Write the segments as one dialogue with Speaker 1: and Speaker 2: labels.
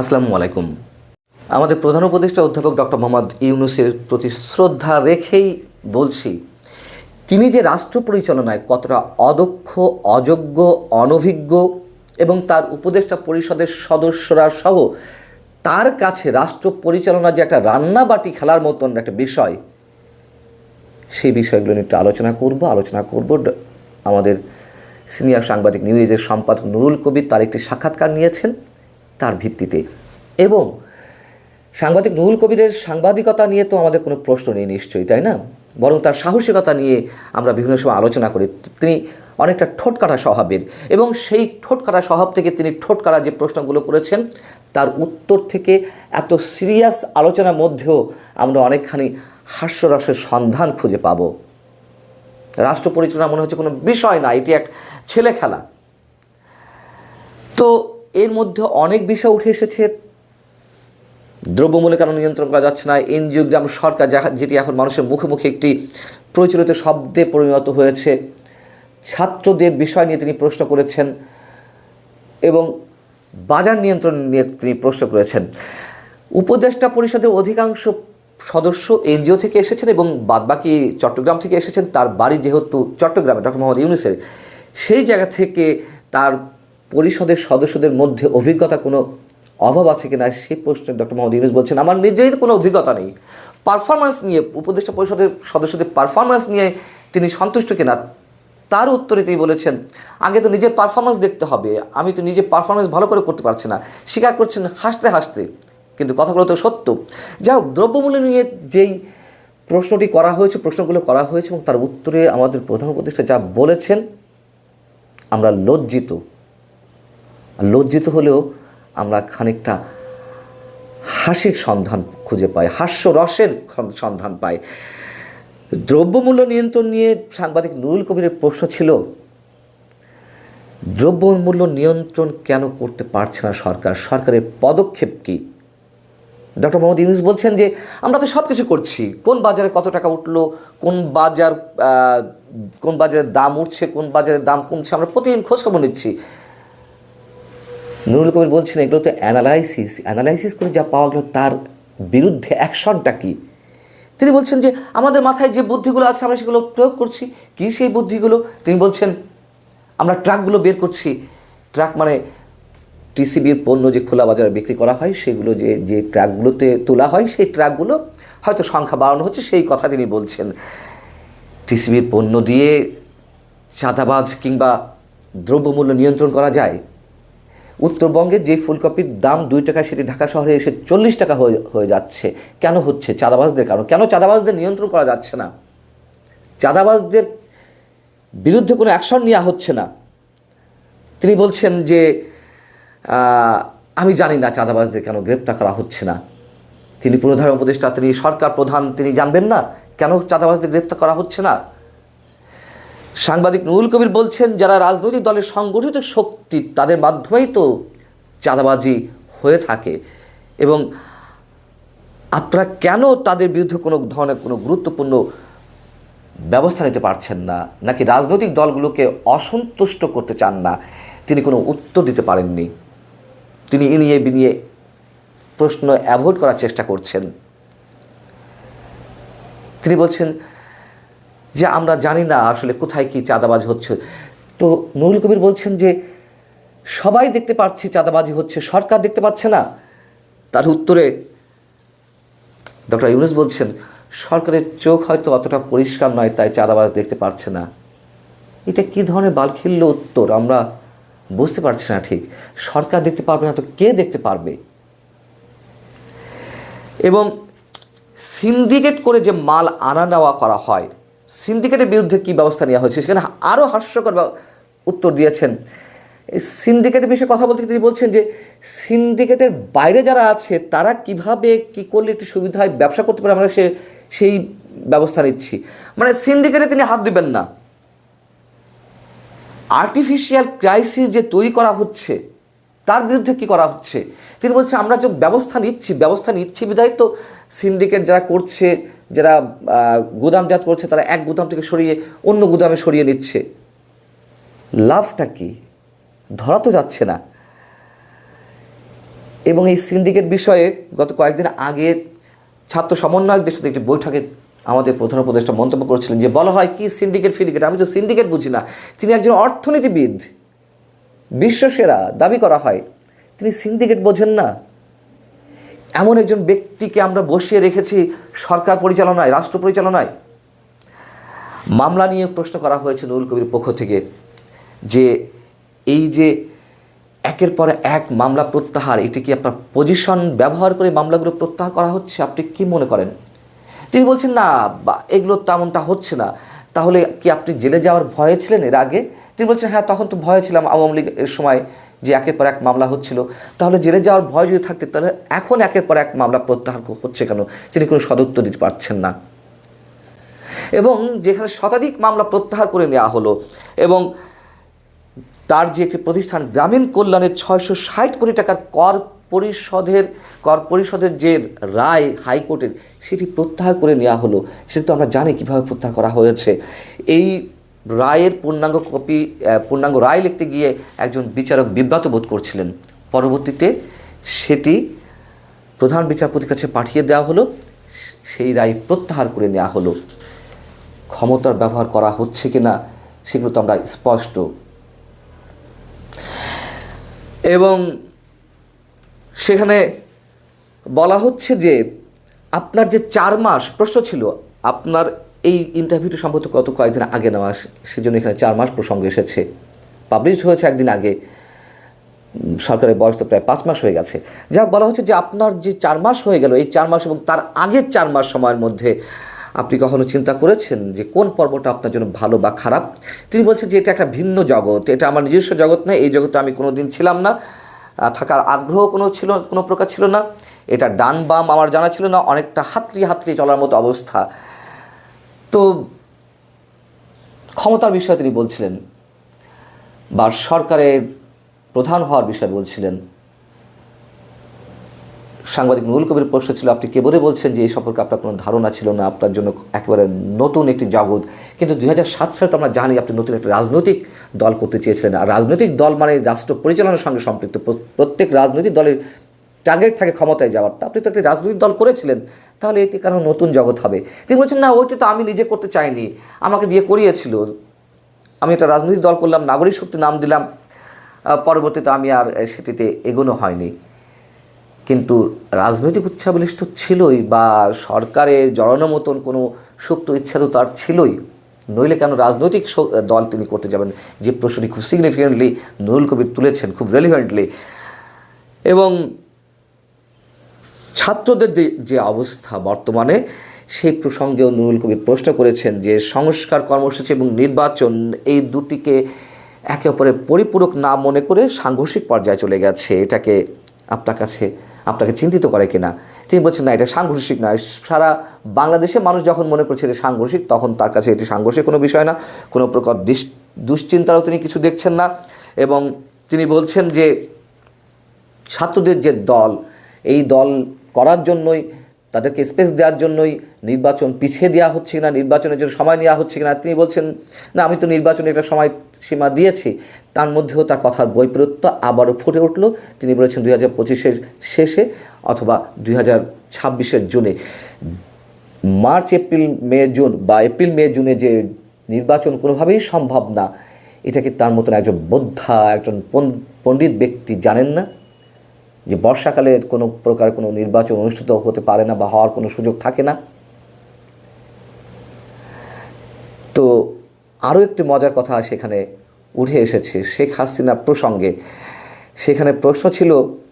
Speaker 1: আসসালামু আলাইকুম। আমাদের প্রধান উপদেষ্টা অধ্যাপক ডক্টর মোহাম্মদ ইউনূসের প্রতি শ্রদ্ধা রেখেই বলছি, তিনি যে রাষ্ট্র পরিচালনায় কতটা অদক্ষ, অযোগ্য, অনভিজ্ঞ এবং তার উপদেষ্টা পরিষদের সদস্যরা সহ তার কাছে রাষ্ট্র পরিচালনা যে একটা রান্নাবাটি খেলার মতন একটা বিষয়, সেই বিষয়গুলো নিয়ে একটু আলোচনা করব। আমাদের সিনিয়র সাংবাদিক নিউ এজের সম্পাদক নুরুল কবির তার একটি সাক্ষাৎকার নিয়েছেন তার ভিত্তিতে। এবং সাংবাদিক নুরুল কবিরের সাংবাদিকতা নিয়ে তো আমাদের কোনো প্রশ্ন নেই নিশ্চয়ই, তাই না? বরং তার সাহসিকতা নিয়ে আমরা বিভিন্ন সময় আলোচনা করি। তিনি অনেকটা ঠোঁটকাটা স্বভাবের, এবং সেই ঠোঁটকাটা স্বভাব থেকে তিনি ঠোঁটকাটা যে প্রশ্নগুলো করেছেন তার উত্তর থেকে এত সিরিয়াস আলোচনার মধ্যেও আমরা অনেকখানি হাস্যরসের সন্ধান খুঁজে পাব। রাষ্ট্র পরিচালনা মনে হচ্ছে কোনো বিষয় না, এটি এক ছেলে খেলা। তো এর মধ্যে অনেক বিষয় উঠে এসেছে। দ্রব্যমূল্য কেন নিয়ন্ত্রণ করা যাচ্ছে না, এনজিওগ্রাম সরকার, যেটি এখন মানুষের মুখে মুখে একটি প্রচলিত শব্দে পরিণত হয়েছে। ছাত্রদের বিষয় নিয়ে তিনি প্রশ্ন করেছেন এবং বাজার নিয়ন্ত্রণ নিয়ে তিনি প্রশ্ন করেছেন। উপদেষ্টা পরিষদের অধিকাংশ সদস্য এনজিও থেকে এসেছেন এবং বাদবাকি চট্টগ্রাম থেকে এসেছেন। তার বাড়ি যেহেতু চট্টগ্রামে, ডক্টর মোহাম্মদ ইউনূসের, সেই জায়গা থেকে তার পরিষদের সদস্যদের মধ্যে অভিজ্ঞতা কোনো অভাব আছে কিনা সেই প্রশ্নে ডক্টর মোহাম্মদ ইউনূস বলছেন, আমার নিজেই তো কোনো অভিজ্ঞতা নেই। পারফরমেন্স নিয়ে, উপদেষ্টা পরিষদের সদস্যদের পারফরমেন্স নিয়ে তিনি সন্তুষ্ট কিনা, তার উত্তরে তিনি বলেছেন, আগে তো নিজের পারফরমেন্স দেখতে হবে, আমি তো নিজের পারফরমেন্স ভালো করে করতে পারছি না। স্বীকার করছেন হাসতে হাসতে, কিন্তু কথাগুলো তো সত্য। যাই হোক, দ্রব্যমূল্য নিয়ে যেই প্রশ্নগুলো করা হয়েছে এবং তার উত্তরে আমাদের প্রধান উপদেষ্টা যা বলেছেন, আমরা লজ্জিত হলেও আমরা খানিকটা হাসির সন্ধান খুঁজে পাই, হাস্যরসের সন্ধান পাই। দ্রব্যমূল্য নিয়ন্ত্রণ নিয়ে সাংবাদিক নুরুল কবিরের প্রশ্ন ছিল, দ্রব্যমূল্য নিয়ন্ত্রণ কেন করতে পারছে না সরকারের পদক্ষেপ কী? ডক্টর মোহাম্মদ ইউনূস বলছেন যে আমরা তো সব কিছু করছি, কোন বাজারে কত টাকা উঠলো, কোন বাজারের দাম উঠছে, কোন বাজারের দাম কমছে, আমরা প্রতিদিন খোঁজখবর নিচ্ছি। নুরুল কবির বলছেন এগুলো তো অ্যানালাইসিস করে যা পাওয়া গেল তার বিরুদ্ধে অ্যাকশনটা কী। তিনি বলছেন যে আমাদের মাথায় যে বুদ্ধিগুলো আছে আমরা সেগুলো প্রয়োগ করছি। কী সেই বুদ্ধিগুলো? তিনি বলছেন আমরা ট্রাকগুলো বের করছি। ট্রাক মানে টিসিবির পণ্য যে খোলা বাজারে বিক্রি করা হয়, সেগুলো যে ট্রাকগুলোতে তোলা হয়, সেই ট্রাকগুলো হয়তো সংখ্যা বাড়ানো হচ্ছে, সেই কথা তিনি বলছেন। টিসিবির পণ্য দিয়ে চাঁদাবাজ কিংবা দ্রব্যমূল্য নিয়ন্ত্রণ করা যায়। উত্তরবঙ্গে যে ফুলকপির দাম 2 টাকা, সেটি ঢাকা শহরে এসে 40 টাকা হয়ে যাচ্ছে। কেন হচ্ছে? চাঁদাবাজদের কারণ। কেন চাঁদাবাজদের নিয়ন্ত্রণ করা যাচ্ছে না? চাঁদাবাজদের বিরুদ্ধে কোনো অ্যাকশন নেওয়া হচ্ছে না। তিনি বলছেন যে আমি জানি না চাঁদাবাজদের কেন গ্রেপ্তার করা হচ্ছে না। তিনি প্রধান উপদেষ্টা, তিনি সরকার প্রধান, তিনি জানবেন না কেন চাঁদাবাজদের গ্রেপ্তার করা হচ্ছে না? সাংবাদিক নুরুল কবির বলছেন যারা রাজনৈতিক দলের সংগঠিত শক্তি, তাদের মাধ্যমেই তো চাঁদাবাজি হয়ে থাকে, এবং আপনারা কেন তাদের বিরুদ্ধে কোনো ধরনের কোনো গুরুত্বপূর্ণ ব্যবস্থা নিতে পারছেন না, নাকি রাজনৈতিক দলগুলোকে অসন্তুষ্ট করতে চান না? তিনি কোনো উত্তর দিতে পারেননি। তিনি ইনিয়ে বিনিয়ে প্রশ্ন অ্যাভয়েড করার চেষ্টা করছেন। তিনি বলছেন যে আমরা জানি না আসলে কোথায় কি চাঁদাবাজি হচ্ছে। তো নুরুল কবির বলছেন যে সবাই দেখতে পাচ্ছে চাঁদাবাজি হচ্ছে, সরকার দেখতে পাচ্ছে না। তার উত্তরে ডক্টর ইউনূস বলছেন সরকারের চোখ হয়তো অতটা পরিষ্কার নয়, তাই চাঁদাবাজ দেখতে পাচ্ছে না। এটা কী ধরনের বালখিল্য উত্তর আমরা বুঝতে পারছি না ঠিক। সরকার দেখতে পারবে না তো কে দেখতে পারবে? এবং সিন্ডিকেট করে যে মাল আনা নেওয়া করা হয়, সিন্ডিকেটের বিরুদ্ধে কী ব্যবস্থা নেওয়া হয়েছে, সেখানে আরও হাস্যকর উত্তর দিয়েছেন। এই সিন্ডিকেটের বিষয়ে কথা বলতে তিনি বলছেন যে সিন্ডিকেটের বাইরে যারা আছে তারা কিভাবে কী করলে একটু সুবিধা হয়, ব্যবসা করতে পারে, আমরা সেই ব্যবস্থা নিচ্ছি। মানে সিন্ডিকেটে তিনি হাত দিবেন না। আর্টিফিশিয়াল ক্রাইসিস যে তৈরি করা হচ্ছে তার বিরুদ্ধে কী করা হচ্ছে? তিনি বলছেন আমরা যে ব্যবস্থা নিচ্ছি বিধায় তো সিন্ডিকেট যারা করছে, যারা গুদামজাত করছে, তারা এক গুদাম থেকে সরিয়ে অন্য গুদামে সরিয়ে নিচ্ছে। লাভটা কি? ধরা তো যাচ্ছে না। এবং এই সিন্ডিকেট বিষয়ে গত কয়েকদিন আগে ছাত্র সমন্বয়কদের সাথে একটি বৈঠকে আমাদের প্রধান উপদেষ্টা মন্তব্য করেছিলেন যে বলা হয় কি সিন্ডিকেট ফিন্ডিকেট, আমি তো সিন্ডিকেট বুঝি না। তিনি একজন অর্থনীতিবিদ, বিশ্বসেরা দাবি করা হয়, তিনি সিন্ডিকেট বোঝেন না? এমন একজন ব্যক্তিকে আমরা বসিয়ে রেখেছি সরকার পরিচালনায়, রাষ্ট্র পরিচালনায়। মামলা নিয়ে প্রশ্ন করা হয়েছে নুরুল কবির পক্ষ থেকে যে এই যে একের পর এক মামলা প্রত্যাহার, এটি কি আপনার পজিশন ব্যবহার করে মামলাগুলো প্রত্যাহার করা হচ্ছে, আপনি কি মনে করেন? তিনি বলছেন না, এগুলো তেমনটা হচ্ছে না। তাহলে কি আপনি জেলে যাওয়ার ভয়ে ছিলেন এর আগে? তিনি বলছেন হ্যাঁ, তখন তো ভয় ছিলাম আওয়ামী লীগের সময় যে একের পর এক মামলা হচ্ছিল। তাহলে জেলে যাওয়ার ভয় যদি থাকতে তাহলে এখন একের পর এক মামলা প্রত্যাহার হচ্ছে কেন? তিনি কোনো সদুত্তর দিতে পারছেন না। এবং যেখানে শতাধিক মামলা প্রত্যাহার করে নেওয়া হলো এবং তার যে একটি প্রতিষ্ঠান গ্রামীণ কল্যাণের 660 কোটি টাকার কর পরিষদের যে রায় হাইকোর্টের, সেটি প্রত্যাহার করে নেওয়া হলো। সেটা তো আমরা জানি কীভাবে প্রত্যাহার করা হয়েছে। এই রায়ের পূর্ণাঙ্গ রায় লিখতে গিয়ে একজন বিচারক বিব্রত বোধ করছিলেন। পরবর্তীতে সেটি প্রধান বিচারপতির কাছে পাঠিয়ে দেওয়া হলো, সেই রায় প্রত্যাহার করে নেওয়া হলো। ক্ষমতার ব্যবহার করা হচ্ছে কিনা সেগুলো তো আমরা স্পষ্ট। এবং সেখানে বলা হচ্ছে যে আপনার যে 4 মাস প্রশ্ন ছিল, আপনার এই ইন্টারভিউটি সম্ভবত গত কয়েকদিন আগে নেওয়া, সেজন্য এখানে 4 মাস প্রসঙ্গ এসেছে। পাবলিশড হয়েছে একদিন আগে, সরকারের বয়স তো প্রায় 5 মাস হয়ে গেছে। যা বলা হচ্ছে যে আপনার যে 4 মাস হয়ে গেল, এই 4 মাস এবং তার আগের 4 মাস সময়ের মধ্যে আপনি কখনো চিন্তা করেছেন যে কোন পর্বটা আপনার জন্য ভালো বা খারাপ? তিনি বলছেন যে এটা একটা ভিন্ন জগৎ, এটা আমার নিজস্ব জগৎ নয়, এই জগতে আমি কোনো দিন ছিলাম না, থাকার আগ্রহ কোনো প্রকার ছিল না, এটা ডান বাম আমার জানা ছিল না, অনেকটা হাতড়িয়ে চলার মতো অবস্থা। তো ক্ষমতার বিষয়ে তিনি বলছিলেন বা সরকারের প্রধান হওয়ার বিষয়ে বলছিলেন। সাংবাদিক নুরুল কবির প্রশ্ন ছিল আপনি কে বলে বলছেন যে এই সম্পর্কে আপনার কোনো ধারণা ছিল না, আপনার জন্য একেবারে নতুন একটি জগৎ। কিন্তু 2007 সালে তো আমরা জানি আপনি নতুন একটি রাজনৈতিক দল করতে চেয়েছিলেন। আর রাজনৈতিক দল মানে রাষ্ট্র পরিচালনার সঙ্গে সম্পৃক্ত, প্রত্যেক রাজনৈতিক দলের টার্গেট থাকে ক্ষমতায় যাওয়ার। তা আপনি তো একটি রাজনৈতিক দল করেছিলেন, তাহলে এটি কেন নতুন জগৎ হবে? তিনি বলছেন না, ওইটা তো আমি নিজে করতে চাইনি, আমাকে দিয়ে করিয়েছিল। আমি একটা রাজনৈতিক দল করলাম, নাগরিক শক্তি নাম দিলাম, পরবর্তীতে আমি আর সেটিতে এগোনো হয়নি। কিন্তু রাজনৈতিক উচ্চাভিলাষ তো ছিলই, বা সরকারে জড়ানোর মতন কোনো সুপ্ত ইচ্ছা তো তার ছিলই, নইলে কেন রাজনৈতিক দল তিনি করতে যাবেন? যে প্রশ্নটি খুব সিগনিফিকেন্টলি নুরুল কবির তুলেছেন, খুব রেলিভেন্টলি। এবং ছাত্রদের যে অবস্থা বর্তমানে, সেই প্রসঙ্গেও নুরুল কবির প্রশ্ন করেছেন যে সংস্কার কর্মসূচি এবং নির্বাচন এই দুটিকে একে অপরের পরিপূরক না মনে করে সাংঘর্ষিক পর্যায়ে চলে গেছে, এটাকে আপনাকে চিন্তিত করে কিনা? তিনি বলছেন না, এটা সাংঘর্ষিক নয়। সারা বাংলাদেশে মানুষ যখন মনে করছে এটা সাংঘর্ষিক, তখন তার কাছে এটি সাংঘর্ষিক কোনো বিষয় না, কোনো প্রকার দুশ্চিন্তারও তিনি কিছু দেখছেন না। এবং তিনি বলছেন যে ছাত্রদের যে দল, এই দল করার জন্যই, তাদেরকে স্পেস দেওয়ার জন্যই নির্বাচন পিছিয়ে দেওয়া হচ্ছে কিনা, নির্বাচনের জন্য সময় নেওয়া হচ্ছে কিনা। তিনি বলছেন না, আমি তো নির্বাচনে একটা সময় সীমা দিয়েছি। তার মধ্যেও তার কথার বৈপরীত্য আবারও ফুটে উঠল। তিনি বলেছেন 2025-এর শেষে অথবা 2026-এর জুনে। মার্চ এপ্রিল মে জুন বা এপ্রিল মে জুনে যে নির্বাচন কোনোভাবেই সম্ভব না, এটাকে তার মতন একজন বোদ্ধা, একজন পণ্ডিত ব্যক্তি জানেন না যে বর্ষাকালে কোনো প্রকার কোনো নির্বাচন অনুষ্ঠিত হতে পারে না বা হওয়ার কোনো সুযোগ থাকে না? তো আরও একটি মজার কথা সেখানে উঠে এসেছে শেখ হাসিনার প্রসঙ্গে। সেখানে প্রশ্ন ছিল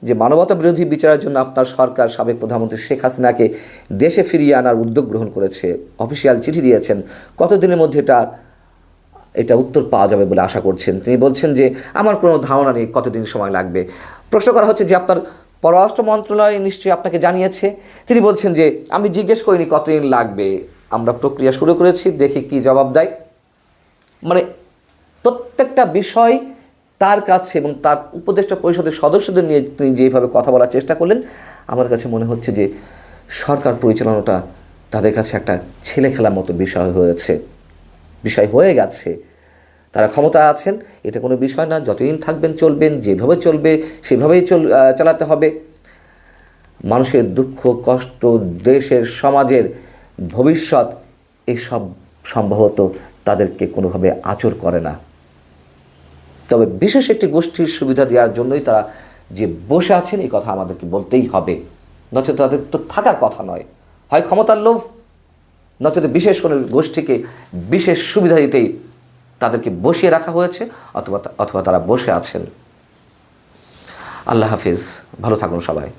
Speaker 1: যে মানবতা বিরোধী বিচারের জন্য আপনার সরকার সাবেক প্রধানমন্ত্রী শেখ হাসিনাকে দেশে ফিরিয়ে আনার উদ্যোগ গ্রহণ করেছে, অফিসিয়াল চিঠি দিয়েছেন, কতদিনের মধ্যে এটা উত্তর পাওয়া যাবে বলে আশা করছেন? তিনি বলছেন যে আমার কোনো ধারণা নেই কতদিন সময় লাগবে। প্রশ্ন করা হচ্ছে যে আপনার পররাষ্ট্র মন্ত্রণালয় নিশ্চয়ই আপনাকে জানিয়েছে। তিনি বলছেন যে আমি জিজ্ঞেস করিনি কতদিন লাগবে, আমরা প্রক্রিয়া শুরু করেছি, দেখি কি জবাব দেয়। মানে প্রত্যেকটা বিষয় তার কাছে এবং তার উপদেষ্টা পরিষদের সদস্যদের নিয়ে তিনি যেভাবে কথা বলার চেষ্টা করলেন, আমার কাছে মনে হচ্ছে যে সরকার পরিচালনাটা তাদের কাছে একটা ছেলে খেলার মতো বিষয় হয়ে গেছে। তারা ক্ষমতায় আছেন, এটা কোনো বিষয় না, যতদিন থাকবেন চলবেন, যেভাবে চলবে সেভাবেই চালাতে হবে। মানুষের দুঃখ কষ্ট, দেশের সমাজের ভবিষ্যৎ, এসব সম্ভবত তাদেরকে কোনোভাবে আঁচড় করে না। তবে বিশেষ একটি গোষ্ঠীর সুবিধা দেওয়ার জন্যই তারা যে বসে আছেন, এই কথা আমাদেরকে বলতেই হবে, নচেত তাদের তো থাকার কথা নয়। হয় ক্ষমতার লোভ, নচেত বিশেষ কোনো গোষ্ঠীকে বিশেষ সুবিধা দিতেই তাদেরকে বসিয়ে রাখা হয়েছে, অথবা তারা বসে আছেন। আল্লাহ হাফিজ, ভালো থাকুন সবাই।